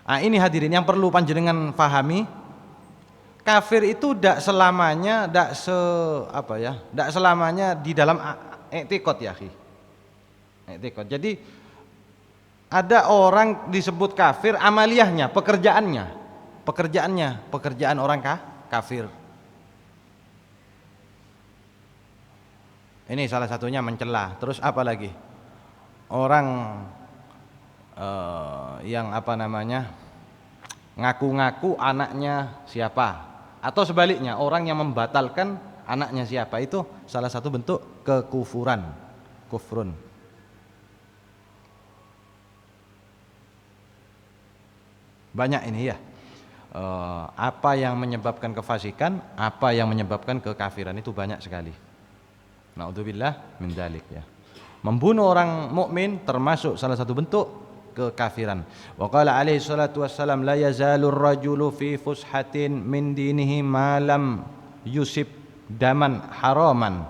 Ini hadirin yang perlu panjenengan pahami. Kafir itu tidak selamanya tidak selamanya di dalam i'tiqad ya akhi. I'tiqad. Jadi ada orang disebut kafir amaliyahnya, pekerjaan orang kafir. Ini salah satunya mencela. Terus apa lagi? Orang yang ngaku-ngaku anaknya siapa, atau sebaliknya orang yang membatalkan anaknya siapa, itu salah satu bentuk kekufuran, kufrun. Banyak ini ya, apa yang menyebabkan kefasikan, apa yang menyebabkan kekafiran, itu banyak sekali. Na'udzubillah min dzalik ya. Membunuh orang mukmin termasuk salah satu bentuk kekafiran. Wa qala alaihi salatu wassalam la yazalur rajulu fi fushatin min dinihi ma lam yusib daman haraman.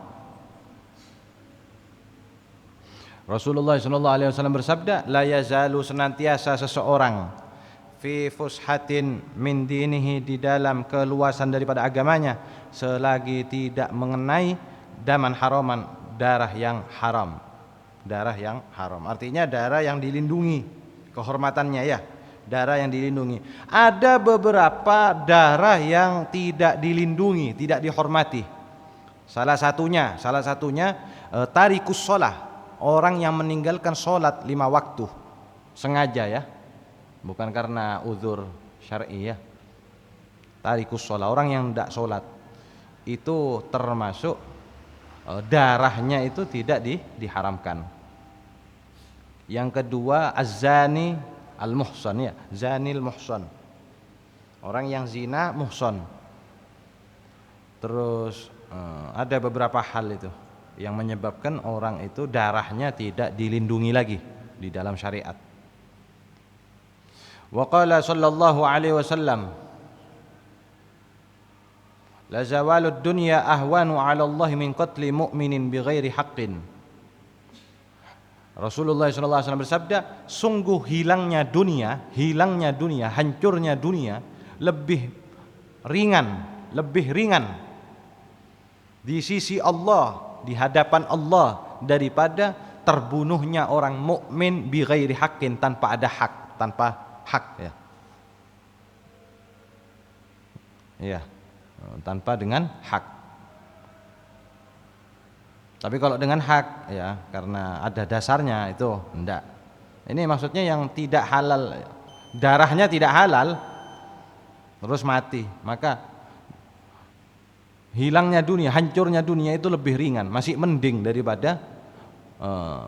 Rasulullah sallallahu alaihi wasallam bersabda, la yazalu, senantiasa seseorang, fi fushatin min dinihi, di dalam keluasan daripada agamanya, selagi tidak mengenai daman haraman, darah yang haram. Darah yang haram artinya darah yang dilindungi kehormatannya ya, darah yang dilindungi. Ada beberapa darah yang tidak dilindungi, tidak dihormati. Salah satunya tarikus shalah, orang yang meninggalkan sholat 5 waktu sengaja ya, bukan karena uzur syar'i ya. Tarikus shalah, orang yang tidak sholat itu termasuk darahnya itu tidak diharamkan. Yang kedua az-zani al-muhsan ya, zanil muhsan, orang yang zina muhsan. Terus ada beberapa hal itu yang menyebabkan orang itu darahnya tidak dilindungi lagi di dalam syariat. Wa qala sallallahu alaihi wasallam, la zawalud dunya ahwanu 'ala Allah min qatli mu'minin bighairi haqqin. Rasulullah sallallahu alaihi wasallam bersabda, sungguh hilangnya dunia, hancurnya dunia lebih ringan di sisi Allah, di hadapan Allah, daripada terbunuhnya orang mukmin bighairi haqqin, tanpa hak ya. Ya. Tanpa dengan hak. Tapi kalau dengan hak ya, karena ada dasarnya, itu enggak. Ini maksudnya yang tidak halal, darahnya tidak halal terus mati, maka hilangnya dunia, hancurnya dunia itu lebih ringan, masih mending daripada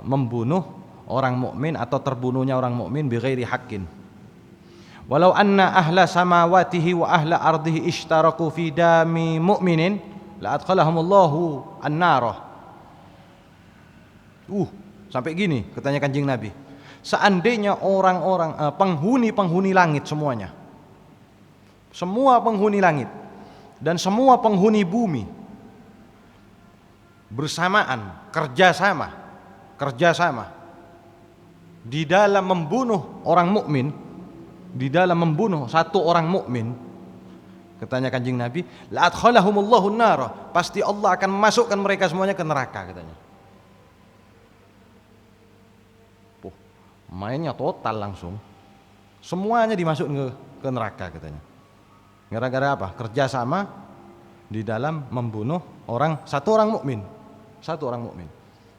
membunuh orang mukmin atau terbunuhnya orang mukmin bighairi haqqin. Walau anna ahla samawatihi wa ahla ardihi ishtaraku fi dami mu'minin la adkhalahumullahu an-narah. Sampai gini katanya Kanjeng Nabi. Seandainya orang-orang penghuni-penghuni langit semuanya, semua penghuni langit dan semua penghuni bumi bersamaan kerjasama di dalam membunuh orang mukmin, di dalam membunuh satu orang mukmin, katanya Kanjeng Nabi, la adkhalahumullahu an-nar, pasti Allah akan memasukkan mereka semuanya ke neraka katanya. Mainnya total langsung, semuanya dimasukkan ke neraka katanya. Gara-gara apa? Kerjasama di dalam membunuh satu orang mukmin.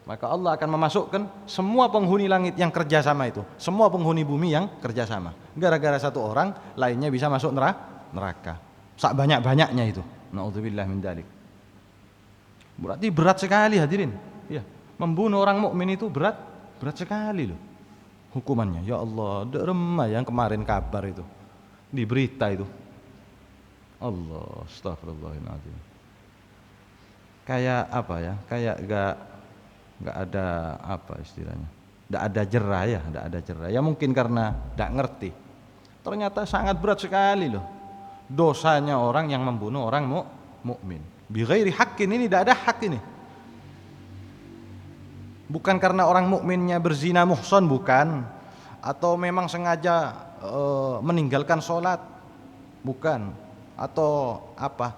Maka Allah akan memasukkan semua penghuni langit yang kerjasama itu, semua penghuni bumi yang kerjasama. Gara-gara satu orang, lainnya bisa masuk neraka. Sak banyak-banyaknya itu. Naudzubillah min dzalik. Berarti berat sekali hadirin. Ya, membunuh orang mukmin itu berat sekali loh hukumannya. Ya Allah, derema yang kemarin kabar itu di berita itu. Allah, astagfirullahaladzim. Kayak apa ya? Kayak enggak ada apa istilahnya? Enggak ada jerah ya, enggak ada jerah. Ya mungkin karena enggak ngerti. Ternyata sangat berat sekali loh dosanya orang yang membunuh orang mukmin. Bi ghairi haqqin, ini enggak ada hak ini. Bukan karena orang mukminnya berzina muhson, bukan, atau memang sengaja meninggalkan sholat, bukan, atau apa,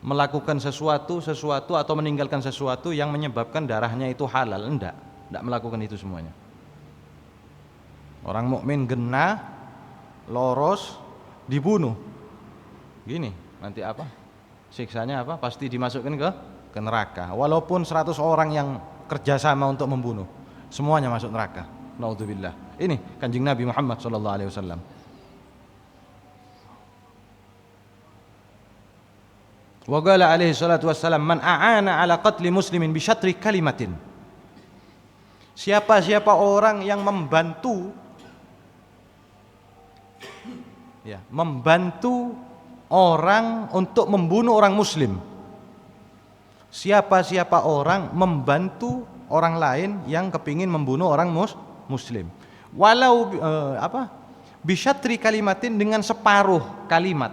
melakukan sesuatu atau meninggalkan sesuatu yang menyebabkan darahnya itu halal, enggak melakukan itu semuanya. Orang mukmin genah, loros, dibunuh, gini, nanti apa? Siksanya apa? Pasti dimasukkan ke neraka. Walaupun 100 orang yang kerjasama untuk membunuh, semuanya masuk neraka. Naudzubillah. Ini Kanjeng Nabi Muhammad sallallahu alaihi wasallam. Wa qala alaihi salatu wassalam, man a'ana ala qatli muslimin bi syatri kalimatin. Siapa orang yang membantu orang untuk membunuh orang muslim. Siapa orang membantu orang lain yang kepingin membunuh orang muslim, walau bisyatri kalimatin, dengan separuh kalimat,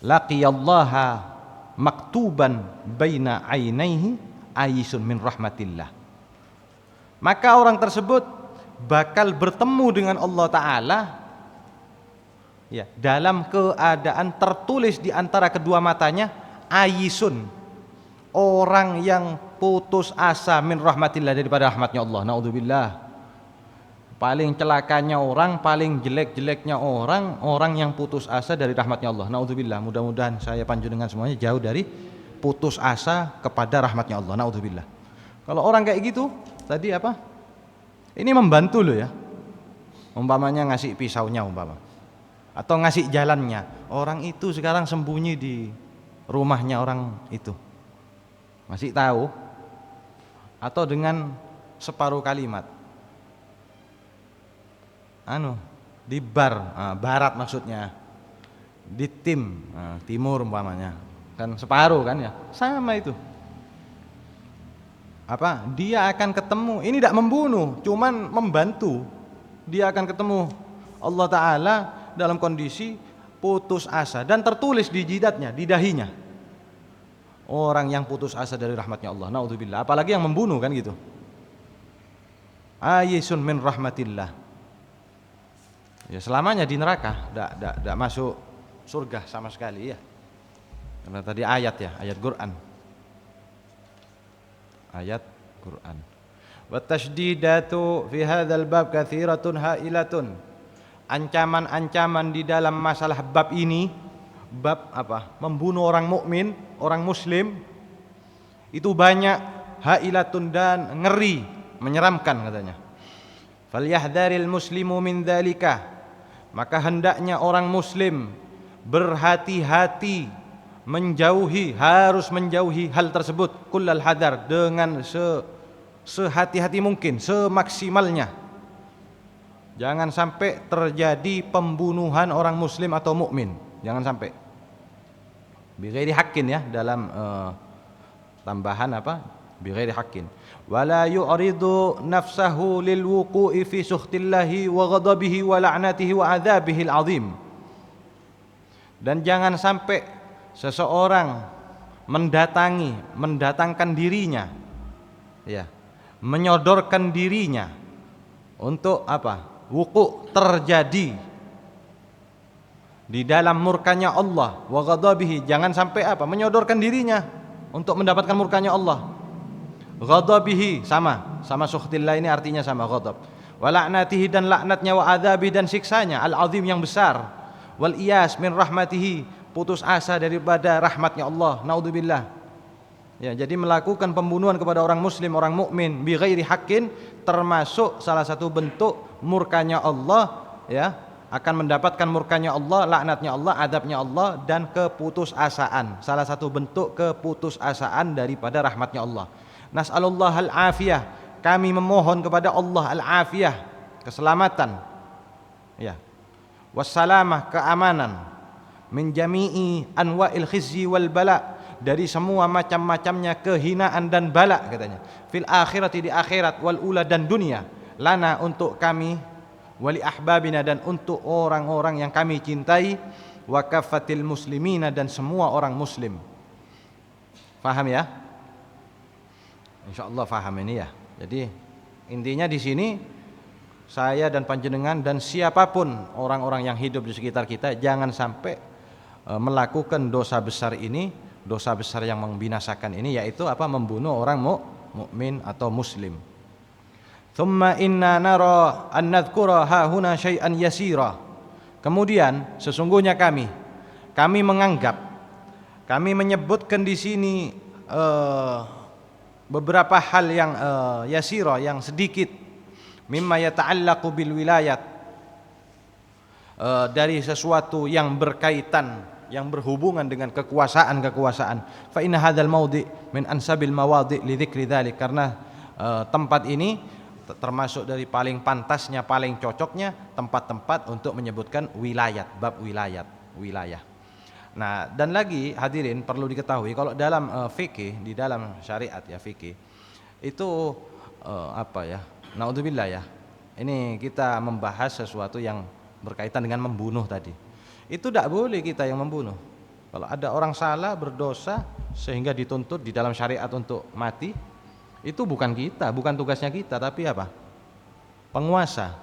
laqiyallaha maktuban baina ainaihi ayisun min rahmatillah, maka orang tersebut bakal bertemu dengan Allah Ta'ala ya, dalam keadaan tertulis di antara kedua matanya ayisun, orang yang putus asa, min rahmatillah, daripada rahmatnya Allah. Naudzubillah. Paling celakanya orang, paling jelek-jeleknya orang yang putus asa dari rahmatnya Allah. Naudzubillah. Mudah-mudahan saya panjenengan semuanya jauh dari putus asa kepada rahmatnya Allah. Naudzubillah. Kalau orang kayak gitu tadi apa? Ini membantu loh ya. Umpamanya ngasih pisaunya atau ngasih jalannya. Orang itu sekarang sembunyi di rumahnya orang itu, masih tahu, atau dengan separuh kalimat di barat maksudnya, di timur umpamanya, kan separuh kan ya, sama itu. Dia akan ketemu, ini tidak membunuh, cuman membantu. Dia akan ketemu Allah Ta'ala dalam kondisi putus asa, dan tertulis di jidatnya, di dahinya, orang yang putus asa dari rahmatnya Allah. Naudzubillah. Apalagi yang membunuh kan gitu. Ayisun min rahmatillah. Ya selamanya di neraka, tidak masuk surga sama sekali ya. Karena tadi ayat Quran. Ayat Quran. Wa tasydidatu fi hadzal bab katsiratun hailatun. Ancaman-ancaman di dalam masalah bab ini, bab membunuh orang mukmin, orang muslim, itu banyak, hailatun, dan ngeri, menyeramkan katanya. Falyahdharil muslimu min dzalika, maka hendaknya orang muslim berhati-hati, harus menjauhi hal tersebut, kullal hadar, dengan sehati-hati mungkin, semaksimalnya. Jangan sampai terjadi pembunuhan orang muslim atau mukmin, jangan sampai. Bighairi haqqin ya, dalam tambahan apa? Bighairi haqqin. Wala yu'ridu nafsahu lil wuqu'i fi sukhtillahi wa ghadabihi wa la'natihi wa adzabihi al-'azim. Dan jangan sampai seseorang mendatangkan dirinya, ya, menyodorkan dirinya untuk apa? Wuqu', terjadi di dalam murkanya Allah, wa ghadabihi, jangan sampai apa? Menyodorkan dirinya untuk mendapatkan murkanya Allah. Ghadabihi sama sukhtillah ini artinya sama ghadab. Wa la'natihi, dan laknatnya, wa adzabi, dan siksanya, al-'azim, yang besar. Wal iyas min rahmatihi, putus asa daripada rahmatnya Allah. Naudzubillah. Ya, jadi melakukan pembunuhan kepada orang muslim, orang mukmin bi ghairi haqqin termasuk salah satu bentuk murkanya Allah, ya, akan mendapatkan murkanya Allah, laknatnya Allah, adabnya Allah, dan keputusasaan. Salah satu bentuk keputusasaan daripada rahmatnya Allah. Nas'alullah al-afiyah, kami memohon kepada Allah al-afiyah, keselamatan, ya, wassalamah, keamanan, min jami'i anwa'il khizyi wal bala', dari semua macam-macamnya kehinaan dan bala, katanya. Fil akhirati, di akhirat, wal ula, dan dunia. Lana, untuk kami, wali ahbabina, dan untuk orang-orang yang kami cintai, wa kafatil muslimina, dan semua orang muslim. Faham ya? Insyaallah faham ini ya. Jadi intinya di sini saya dan panjenengan dan siapapun orang-orang yang hidup di sekitar kita jangan sampai melakukan dosa besar ini, dosa besar yang membinasakan ini, yaitu apa? Membunuh orang mukmin atau muslim. Thumma inna nara an nadhkura ha huna syai'an yasira. Kemudian sesungguhnya kami menganggap, kami menyebutkan di sini beberapa hal yang yasira, yang sedikit, mimma yata'allaqu bil wilayat, dari sesuatu yang berkaitan, yang berhubungan dengan kekuasaan. Fa inna hadzal maudhi' min ansabil mawadhi' li dzikri dzalik, karena tempat ini termasuk dari paling pantasnya, paling cocoknya tempat-tempat untuk menyebutkan wilayat, bab wilayah. Nah, dan lagi hadirin perlu diketahui kalau dalam fikih, di dalam syariat ya fikih itu apa ya? Naudzubillah ya. Ini kita membahas sesuatu yang berkaitan dengan membunuh tadi. Itu tidak boleh kita yang membunuh. Kalau ada orang salah, berdosa sehingga dituntut di dalam syariat untuk mati, itu bukan kita, bukan tugasnya kita, tapi apa? Penguasa,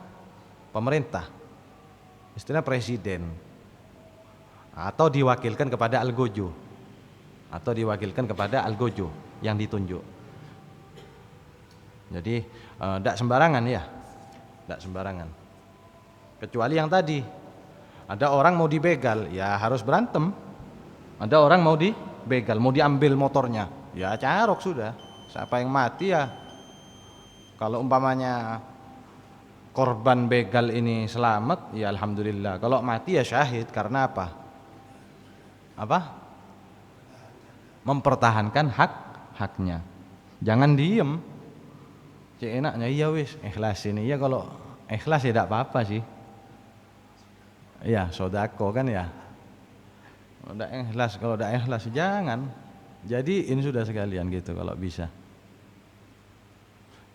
pemerintah, istilah presiden, atau diwakilkan kepada algojo, yang ditunjuk. Jadi tidak sembarangan ya, tidak sembarangan. Kecuali yang tadi, ada orang mau dibegal, ya harus berantem. Ada orang mau dibegal, mau diambil motornya, ya carok sudah. Siapa yang mati ya, kalau umpamanya korban begal ini selamat, ya alhamdulillah. Kalau mati ya syahid, karena apa? Mempertahankan haknya. Jangan diem. Cik enaknya iya wis, ikhlas ini. Ya kalau ikhlas ya tidak apa-apa sih. Ya sodako kan ya. Kalau tidak ikhlas jangan. Jadi ini sudah sekalian gitu kalau bisa.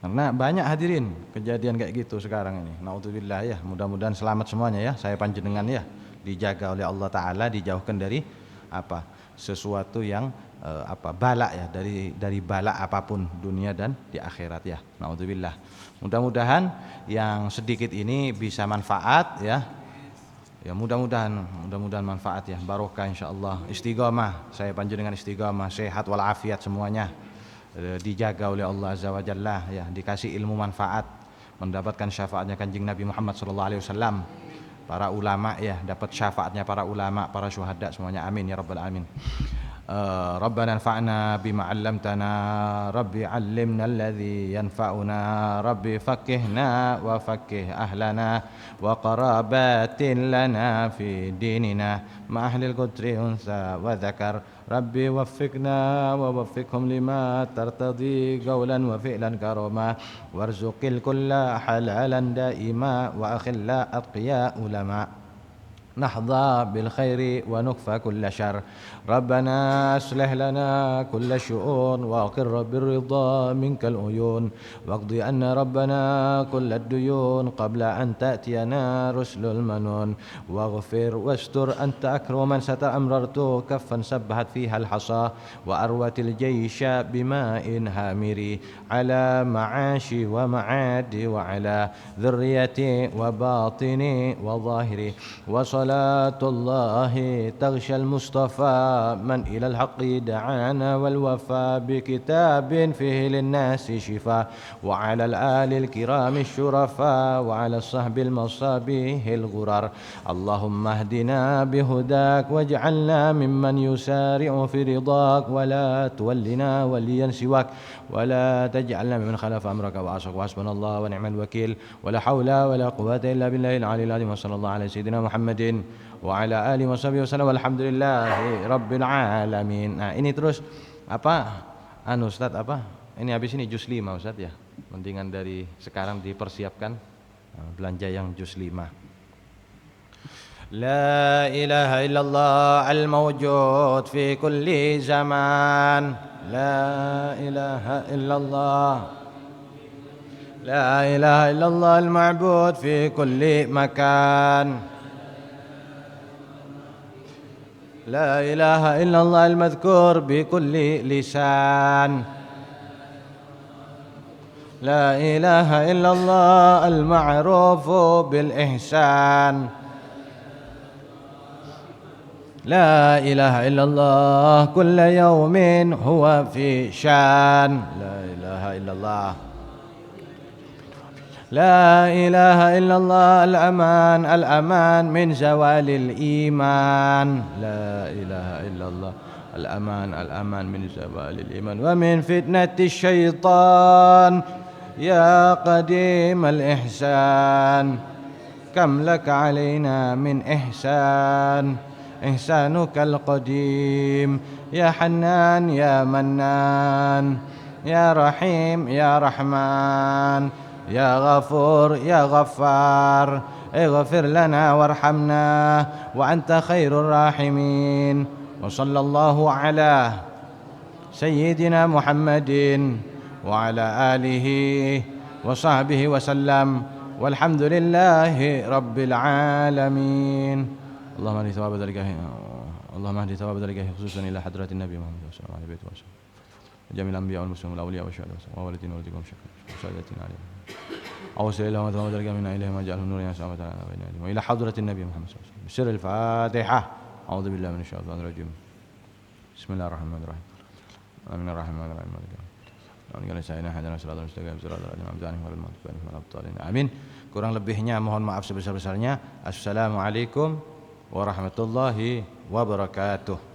Karena banyak hadirin kejadian kayak gitu sekarang ini. Naudzubillah ya. Mudah-mudahan selamat semuanya ya. Saya panjenengan ya dijaga oleh Allah Taala, dijauhkan dari sesuatu yang bala ya, dari bala apapun dunia dan di akhirat ya. Naudzubillah. Mudah-mudahan yang sedikit ini bisa manfaat ya. Ya mudah-mudahan manfaat ya, barokah insyaallah. Istiqamah, saya panjenengan istiqamah, sehat walafiat semuanya, dijaga oleh Allah Azza wa Jalla ya, dikasih ilmu manfaat, mendapatkan syafaatnya Kanjeng Nabi Muhammad sallallahu alaihi wasallam. Para ulama ya, dapat syafaatnya para ulama, para syuhada semuanya, amin ya rabbal alamin. ربنا انفعنا بما علمتنا ربي علمنا الذي ينفعنا ربي فقهنا وفقه أهلنا وقرابات لنا في ديننا مع أهل القدر أنثى وذكر ربي وفقنا ووفقهم لما ترتضي قولا وفعلا كرما وارزق الكل حلالا دائما وأخلا أتقياء علماء نحظى بالخير ونكفى كل شر ربنا أصلح لنا كل شؤون وأقر بالرضا منك العيون واقض عنا ربنا كل الديون قبل أن تأتينا رسل المنون واغفر واستر أنت أكرم من ستر أمررت كفا سبحت فيها الحصى وأروت الجيش بماء هامري على معاشي ومعادي وعلى ذريتي وباطني وظاهري وصلاة الله تغشى المصطفى من إلى الحق دعانا والوفاء بكتاب فيه للناس شفاء وعلى الآل الكرام الشرفاء وعلى الصحب المصابيح الغرر اللهم اهدنا بهداك واجعلنا ممن يسارع في رضاك ولا تولنا وليا سواك ولا تجعلنا ممن خلف أمرك وعصاك وحسبنا الله ونعم الوكيل ولا حول ولا قوة إلا بالله العلي العظيم وصلى الله على سيدنا Muhammadin wa ala alihi wasallam walhamdulillahi rabbil alamin. Nah, ini terus apa Ustaz apa? Ini habis ini juz 5 Ustaz ya. Mendingan dari sekarang dipersiapkan belanja yang juz 5. La ilaha illallah al-mawjud fi kulli zaman. La ilaha illallah. La ilaha illallah al-ma'bud fi kulli makan. لا إله إلا الله المذكور بكل لسان لا إله إلا الله المعروف بالإحسان لا إله إلا الله كل يوم هو في شان لا إله إلا الله لا إله إلا الله الأمان الأمان من زوال الإيمان لا إله إلا الله الأمان الأمان من زوال الإيمان ومن فتنة الشيطان يا قديم الإحسان كم لك علينا من إحسان إحسانك القديم يا حنان يا منان يا رحيم يا رحمن يا غفور يا غفار اغفر لنا وارحمنا وأنت خير الراحمين وصلى الله على سيدنا محمد وعلى آله وصحبه وسلم والحمد لله رب العالمين اللهم اهد ثواب ذلك اللهم اهد ثواب ذلك خصوصا إلى حضرة النبي محمد صلى الله عليه وسلم جميع الأنبياء والمسلمين والأولياء والشهداء ووالدين وولدكم وسادتنا عليهم أوصل إلى ما ثواب ذلك منا إليهم واجعله نورا يسعى بين أيديهم وإلى حضرة النبي محمد صلى الله عليه وسلم بسر الفاتحة أعوذ بالله من الشيطان الرجيم بسم الله الرحمن الرحيم آمين الرحمن الرحيم مالك يوم الدين قال سيدنا حدنا صراط المستقيم صراط الذين أنعمت عليهم غير المغضوب عليهم ولا الضالين آمين. Kurang lebihnya mohon maaf sebesar-besarnya. Assalamualaikum warahmatullahi wabarakatuh.